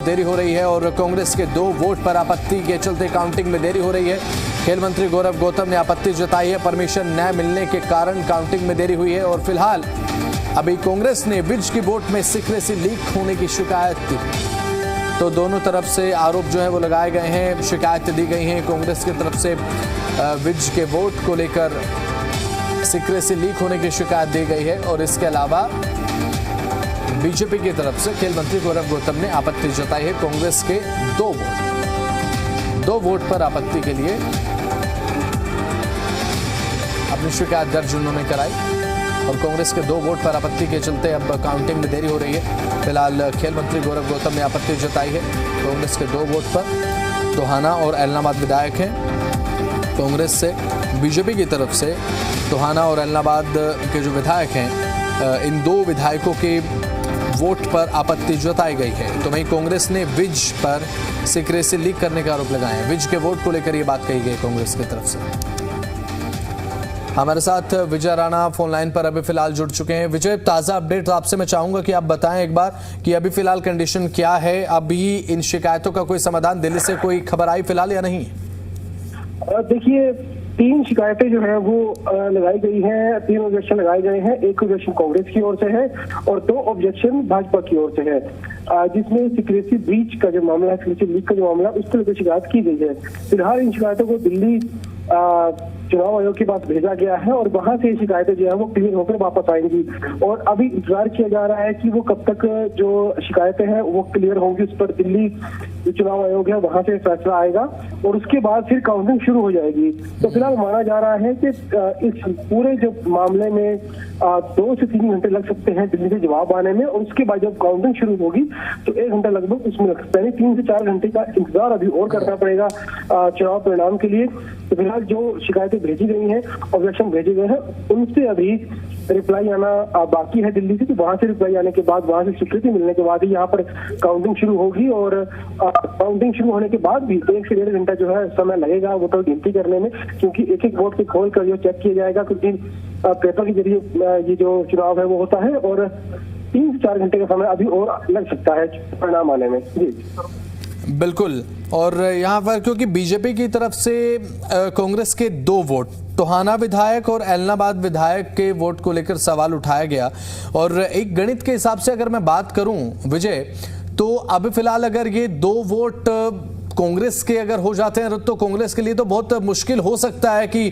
देरी हो रही है और कांग्रेस के 2 वोट पर आपत्ति के चलते काउंटिंग में देरी हो रही है। खेल मंत्री गौरव गौतम ने आपत्ति जताई है। परमिशन न मिलने के कारण काउंटिंग में देरी हुई है और फिलहाल अभी कांग्रेस ने विज की वोट में सीक्रेसी लीक होने की शिकायत दी। तो दोनों तरफ से आरोप जो है वो लगाए गए हैं, शिकायत दी गई है। कांग्रेस की तरफ से विज के वोट को लेकर सीक्रेसी लीक होने की शिकायत दी गई है और इसके अलावा बीजेपी की तरफ से खेल मंत्री गौरव गौतम ने आपत्ति जताई है। कांग्रेस के 2 वोट पर आपत्ति के लिए अपनी शिकायत दर्ज उन्होंने कराई और कांग्रेस के 2 वोट पर आपत्ति के चलते अब काउंटिंग में देरी हो रही है। फिलहाल खेल मंत्री गौरव गौतम ने आपत्ति जताई है। कांग्रेस के 2 वोट पर टोहाना और एलनाबाद विधायक हैं। कांग्रेस से बीजेपी की तरफ से टोहाना और एलनाबाद के जो विधायक हैं, इन 2 विधायकों के वोट पर आपत्ति जताई गई है। तो वहीं कांग्रेस ने विज पर सीक्रेसी लीक करने का आरोप लगाए हैं। विज के वोट को लेकर ये बात कही गई कांग्रेस की तरफ से। हमारे साथ विजय राणा फोन लाइन पर अभी फिलहाल जुड़ चुके हैं। विजय, ताजा अपडेट आपसे मैं चाहूंगा कि आप बताएं एक बार कि अभी फिलहाल कंडीशन क्या है, अभी इन शिकायतों का कोई समाधान दिल्ली से कोई खबर आई फिलहाल या नहीं? देखिए, 3 शिकायतें जो है वो लगाई गई हैं, 3 ऑब्जेक्शन लगाए गए हैं। 1 ऑब्जेक्शन कांग्रेस की ओर से है और 2 ऑब्जेक्शन भाजपा की ओर से है, जिसमें सीक्रेसी ब्रीच का जो मामला है, सीक्रेसी लीक का जो मामला है, उसको लेकर शिकायत की गई है। फिलहाल इन शिकायतों को दिल्ली चुनाव आयोग के पास भेजा गया है और वहां से शिकायतें जो है वो क्लियर होकर वापस आएंगी और अभी इंतजार किया जा रहा है कि वो कब तक जो शिकायतें हैं वो क्लियर होंगी। उस पर दिल्ली जो चुनाव आयोग है वहां से फैसला आएगा और उसके बाद फिर काउंटिंग शुरू हो जाएगी। तो फिलहाल माना जा रहा है कि इस पूरे जो मामले में 2 से 3 घंटे लग सकते हैं दिल्ली से जवाब आने में और उसके बाद जब काउंटिंग शुरू होगी तो 1 घंटा लगभग उसमें लग सकता है। 3 से 4 घंटे का इंतजार अभी और करना पड़ेगा चुनाव परिणाम के लिए। तो फिलहाल जो शिकायतें भेजी गई हैं, ऑब्जेक्शन भेजे गए हैं, उनसे अभी रिप्लाई आना बाकी है दिल्ली से। तो वहां से रिप्लाई आने के बाद, वहां से स्वीकृति मिलने के बाद ही यहाँ पर काउंटिंग शुरू होगी और काउंटिंग शुरू होने के बाद भी 1 से 1.5 घंटा जो है समय लगेगा वोटर गिनती करने में, क्योंकि एक वोट को खोल कर जो चेक किया जाएगा, क्योंकि पेपर के जरिए ये जो चुनाव है वो होता है और 3 से 4 घंटे का समय अभी और लग सकता है परिणाम आने में। जी बिल्कुल। और यहाँ पर क्योंकि बीजेपी की तरफ से कांग्रेस के 2 वोट, टोहाना विधायक और एलनाबाद विधायक के वोट को लेकर सवाल उठाया गया और एक गणित के हिसाब से अगर मैं बात करूं विजय, तो अभी फिलहाल अगर ये 2 वोट कांग्रेस के अगर हो जाते हैं तो कांग्रेस के लिए तो बहुत मुश्किल हो सकता है कि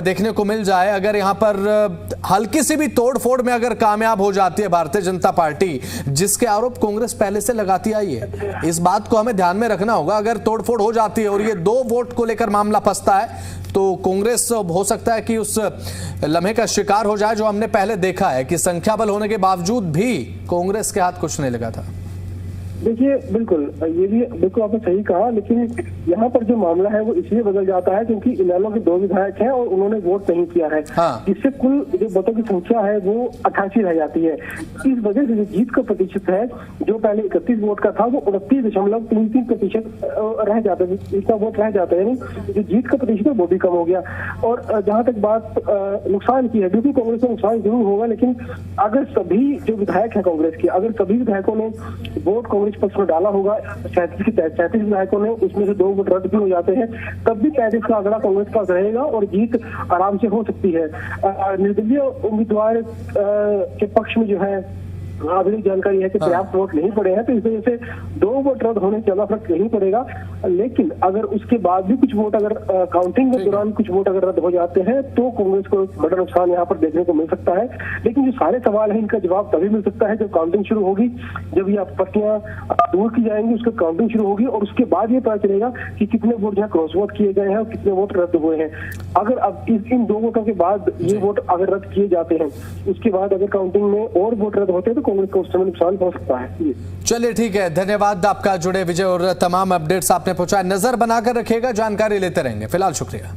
देखने को मिल जाए। अगर यहाँ पर हल्की सी भी तोड़फोड़ में अगर कामयाब हो जाती है भारतीय जनता पार्टी, जिसके आरोप कांग्रेस पहले से लगाती आई है, इस बात को हमें ध्यान में रखना होगा। अगर तोड़फोड़ हो जाती है और ये 2 वोट को लेकर मामला फंसता है तो कांग्रेस हो सकता है कि उस लम्हे का शिकार हो जाए जो हमने पहले देखा है कि संख्या बल होने के बावजूद भी कांग्रेस के हाथ कुछ नहीं लगा था। देखिए, बिल्कुल ये भी बिल्कुल आपने सही कहा, लेकिन यहाँ पर जो मामला है वो इसलिए बदल जाता है क्योंकि इनेलो के 2 विधायक हैं और उन्होंने वोट नहीं किया है। हाँ। इससे कुल जो वोटों की संख्या है वो 88 रह जाती है। इस वजह से जो जीत का प्रतिशत है, जो पहले 31 वोट का था, वो 29.33% रह जाता है, इतना वोट रह जाता है, यानी जो जीत का प्रतिशत है वो भी कम हो गया। और जहाँ तक बात नुकसान की है, क्योंकि कांग्रेस को नुकसान जरूर होगा, लेकिन अगर सभी जो विधायक है कांग्रेस के, अगर सभी विधायकों ने वोट कांग्रेस पक्ष में डाला होगा, 37 विधायकों ने, उसमें से 2 वोट रद्द भी हो जाते हैं, तब भी 35 का आंकड़ा कांग्रेस पास रहेगा और जीत आराम से हो सकती है। निर्दलीय उम्मीदवार के पक्ष में जो है अभी जानकारी है कि पर्याप्त वोट नहीं पड़े हैं, तो इस वजह से 2 वोट रद्द होने से ज्यादा फर्क नहीं पड़ेगा। लेकिन अगर उसके बाद भी कुछ वोट, अगर काउंटिंग के दौरान कुछ वोट अगर रद्द हो जाते हैं तो कांग्रेस को बड़ा नुकसान यहाँ पर देखने को मिल सकता है। लेकिन जो सारे सवाल है इनका जवाब तभी मिल सकता है जब काउंटिंग शुरू होगी, जब ये आपत्तियां दूर की जाएंगी, उसकी काउंटिंग शुरू होगी और उसके बाद ये पता चलेगा कि कितने वोट यहाँ क्रॉस वोट किए गए हैं और कितने वोट रद्द हुए हैं। अगर अब इन 2 वोटों के बाद ये वोट अगर रद्द किए जाते हैं, उसके बाद अगर काउंटिंग में और वोट रद्द होते हैं तो कांग्रेस को उस समय नुकसान हो सकता है। चलिए ठीक है, धन्यवाद आपका जुड़े विजय और तमाम अपडेट्स आपने पहुंचाए। नजर बनाकर रखिएगा, जानकारी लेते रहेंगे। फिलहाल शुक्रिया।